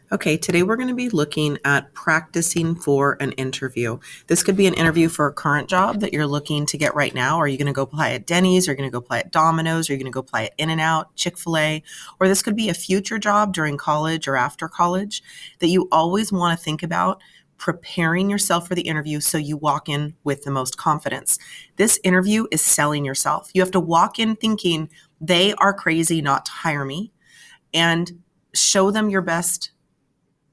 Okay, today we're going to be looking at practicing for an interview. This could be an interview for a current job that you're looking to get right now. Are you going to go apply at Denny's? Are you going to go apply at Domino's? Are you going to go apply at In-N-Out, Chick-fil-A? Or this could be a future job during college or after college that you always want to think about preparing yourself for the interview so you walk in with the most confidence. This interview is selling yourself. You have to walk in thinking they are crazy not to hire me, and show them your best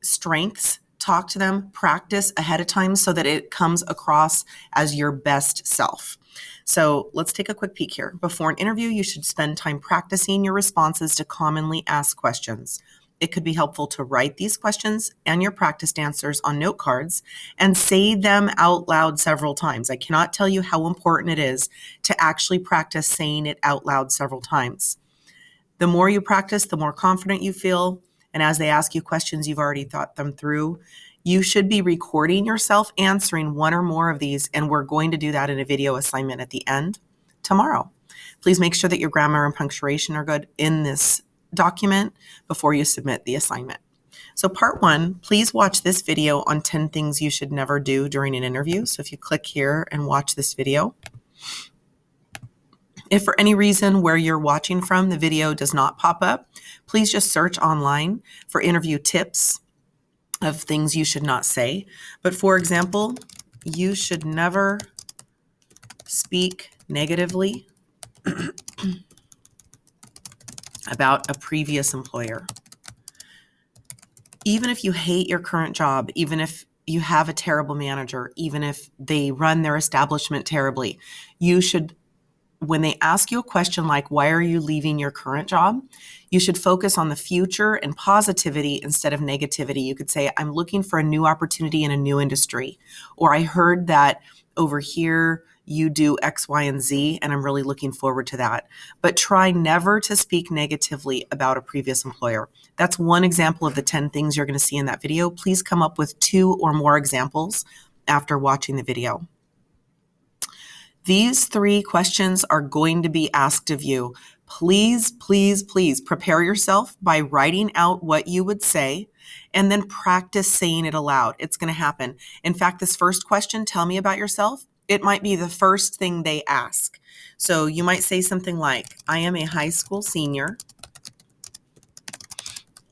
strengths, talk to them, practice ahead of time so that it comes across as your best self. So let's take a quick peek here. Before an interview, you should spend time practicing your responses to commonly asked questions. It could be helpful to write these questions and your practiced answers on note cards and say them out loud several times. I cannot tell you how important it is to actually practice saying it out loud several times. The more you practice, the more confident you feel. And as they ask you questions, you've already thought them through. You should be recording yourself answering one or more of these, and we're going to do that in a video assignment at the end tomorrow. Please make sure that your grammar and punctuation are good in this document before you submit the assignment. So part 1, please watch this video on 10 things you should never do during an interview. So if you click here and watch this video. If for any reason where you're watching from the video does not pop up, please just search online for interview tips of things you should not say. But for example, you should never speak negatively about a previous employer. Even if you hate your current job, even if you have a terrible manager, even if they run their establishment terribly, you should, when they ask you a question like, why are you leaving your current job? You should focus on the future and positivity instead of negativity. You could say, I'm looking for a new opportunity in a new industry. Or I heard that over here you do X, Y, and Z, and I'm really looking forward to that. But try never to speak negatively about a previous employer. That's one example of the 10 things you're going to see in that video. Please come up with 2 or more examples after watching the video. These 3 questions are going to be asked of you. Please, please, please prepare yourself by writing out what you would say and then practice saying it aloud. It's going to happen. In fact, this first question, tell me about yourself, it might be the first thing they ask. So you might say something like, I am a high school senior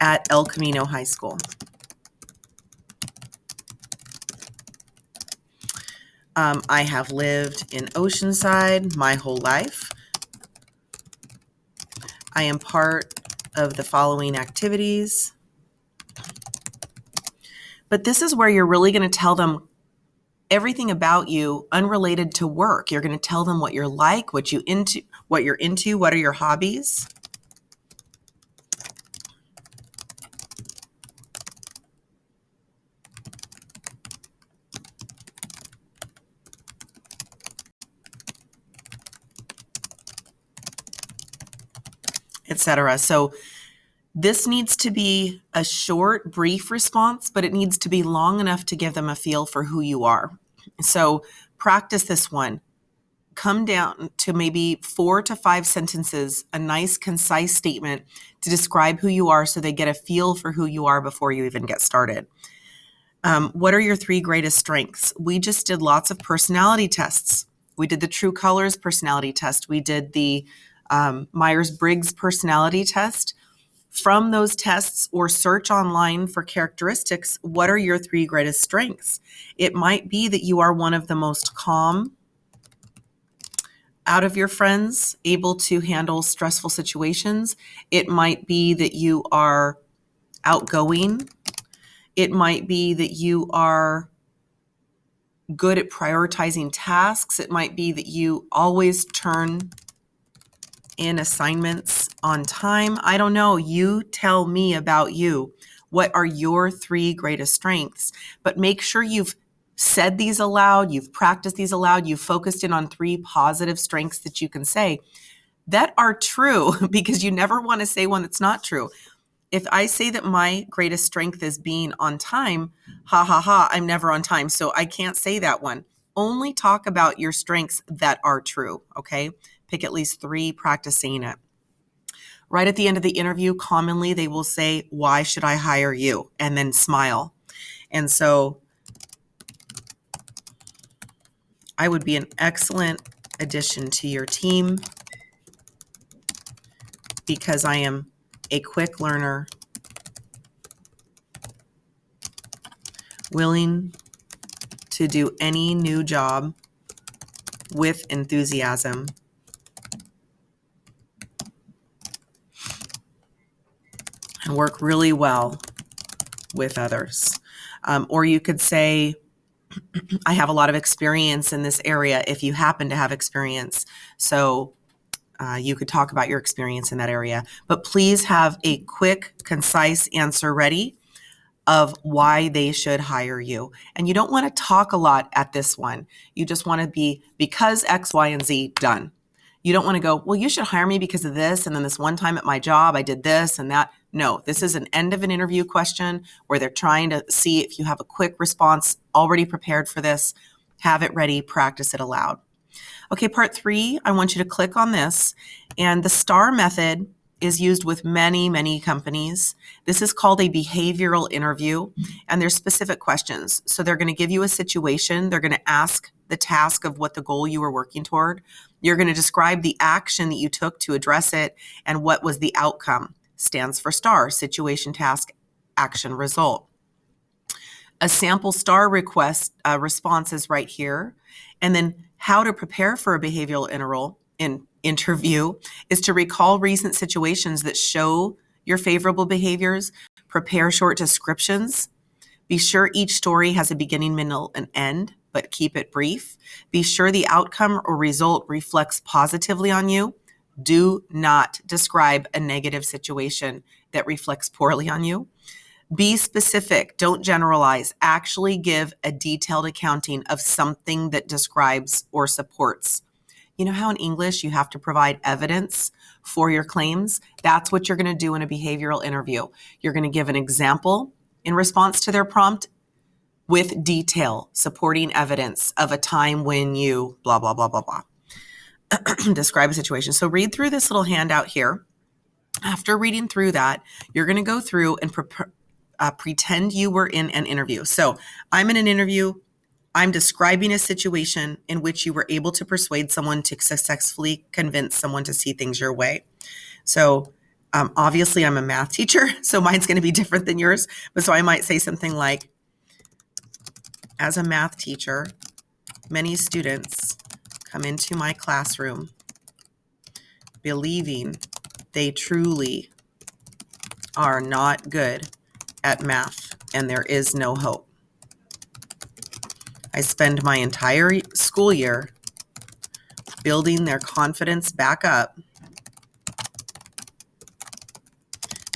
at El Camino High School. I have lived in Oceanside my whole life. I am part of the following activities. But this is where you're really going to tell them everything about you unrelated to work. You're going to tell them what you're like, what you're into, what are your hobbies. Etc. So this needs to be a short, brief response, but it needs to be long enough to give them a feel for who you are. So practice this one. Come down to maybe 4 to 5 sentences, a nice, concise statement to describe who you are so they get a feel for who you are before you even get started. What are your 3 greatest strengths? We just did lots of personality tests. We did the True Colors personality test. We did the Myers-Briggs personality test. From those tests, or search online for characteristics, what are your 3 greatest strengths? It might be that you are one of the most calm out of your friends, able to handle stressful situations. It might be that you are outgoing. It might be that you are good at prioritizing tasks. It might be that you always turn in assignments on time. I don't know. You tell me about you. What are your 3 greatest strengths? But make sure you've said these aloud, you've practiced these aloud, you've focused in on 3 positive strengths that you can say that are true, because you never want to say one that's not true. If I say that my greatest strength is being on time, I'm never on time, so I can't say that one. Only talk about your strengths that are true, okay? Pick at least 3, practice saying it. Right at the end of the interview, commonly they will say, "Why should I hire you?" and then smile. And so I would be an excellent addition to your team because I am a quick learner, willing to do any new job with enthusiasm, and work really well with others. Or you could say, I have a lot of experience in this area if you happen to have experience. So you could talk about your experience in that area. But please have a quick, concise answer ready of why they should hire you. And you don't want to talk a lot at this one. You just want to be because X, Y, and Z, done. You don't want to go, well, you should hire me because of this. And then this one time at my job, I did this and that. No, this is an end of an interview question where they're trying to see if you have a quick response already prepared for this. Have it ready, practice it aloud. Okay, part 3, I want you to click on this. And the STAR method is used with many, many companies. This is called a behavioral interview, and there's specific questions. So they're going to give you a situation. They're going to ask the task of what the goal you were working toward. You're going to describe the action that you took to address it and what was the outcome. Stands for STAR, situation, task, action, result. A sample STAR response is right here. And then how to prepare for a behavioral interview is to recall recent situations that show your favorable behaviors, prepare short descriptions, be sure each story has a beginning, middle, and end, but keep it brief. Be sure the outcome or result reflects positively on you. Do not describe a negative situation that reflects poorly on you. Be specific, don't generalize. Actually give a detailed accounting of something that describes or supports. You know how in English you have to provide evidence for your claims? That's what you're going to do in a behavioral interview. You're going to give an example in response to their prompt with detail, supporting evidence of a time when you blah, blah, blah, blah, blah. Describe a situation. So read through this little handout here. After reading through that, you're going to go through and pretend you were in an interview. So I'm in an interview. I'm describing a situation in which you were able to persuade someone to successfully convince someone to see things your way. So obviously I'm a math teacher, so mine's going to be different than yours. But so I might say something like, as a math teacher, many students come into my classroom believing they truly are not good at math and there is no hope. I spend my entire school year building their confidence back up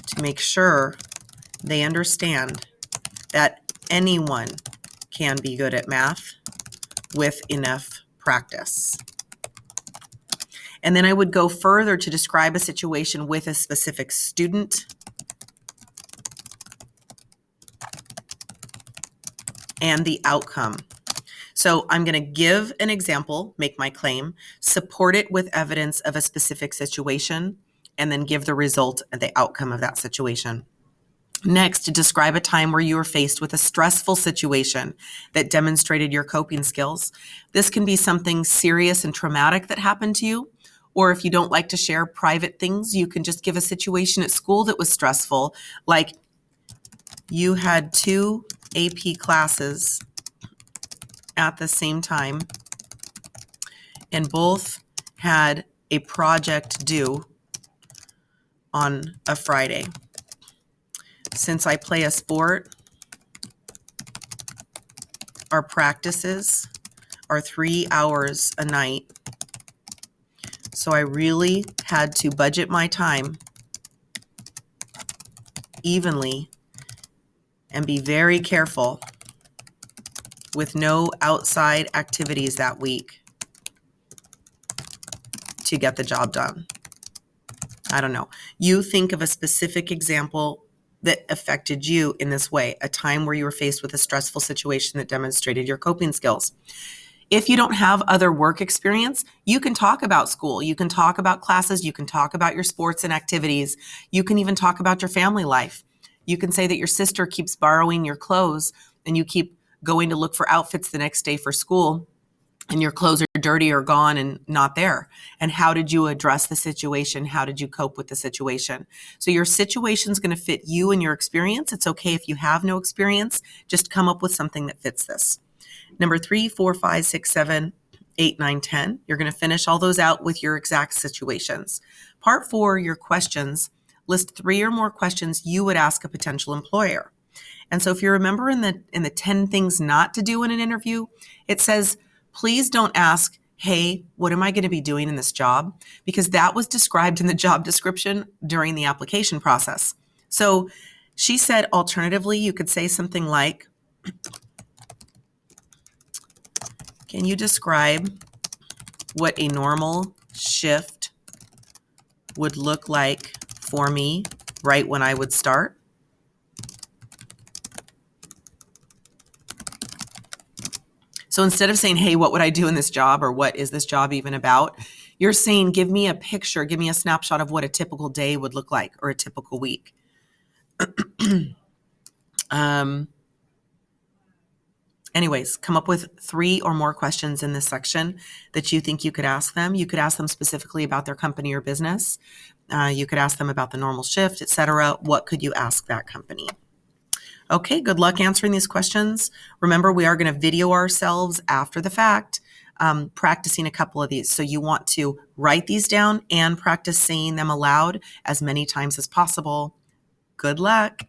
to make sure they understand that anyone can be good at math with enough practice. And then I would go further to describe a situation with a specific student and the outcome. So I'm going to give an example, make my claim, support it with evidence of a specific situation, and then give the result and the outcome of that situation. Next, to describe a time where you were faced with a stressful situation that demonstrated your coping skills. This can be something serious and traumatic that happened to you, or if you don't like to share private things, you can just give a situation at school that was stressful, like you had 2 AP classes at the same time, and both had a project due on a Friday. Since I play a sport, our practices are 3 hours a night. So I really had to budget my time evenly and be very careful with no outside activities that week to get the job done. I don't know. You think of a specific example that affected you in this way, a time where you were faced with a stressful situation that demonstrated your coping skills. If you don't have other work experience, you can talk about school. You can talk about classes. You can talk about your sports and activities. You can even talk about your family life. You can say that your sister keeps borrowing your clothes and you keep going to look for outfits the next day for school and your clothes are dirty or gone and not there. And how did you address the situation? How did you cope with the situation? So your situation is going to fit you and your experience. It's okay if you have no experience, just come up with something that fits this. Number 3, 4, 5, 6, 7, 8, 9, 10. You're going to finish all those out with your exact situations. Part 4, your questions. List 3 or more questions you would ask a potential employer. And so if you remember in the 10 things not to do in an interview, it says, please don't ask, hey, what am I going to be doing in this job? Because that was described in the job description during the application process. So she said, alternatively, you could say something like, can you describe what a normal shift would look like for me right when I would start? So instead of saying, hey, what would I do in this job, or what is this job even about? You're saying, give me a picture, give me a snapshot of what a typical day would look like or a typical week. Anyways, come up with 3 or more questions in this section that you think you could ask them. You could ask them specifically about their company or business. You could ask them about the normal shift, etc. What could you ask that company? Okay, good luck answering these questions. Remember, we are going to video ourselves after the fact, practicing a couple of these. So you want to write these down and practice saying them aloud as many times as possible. Good luck.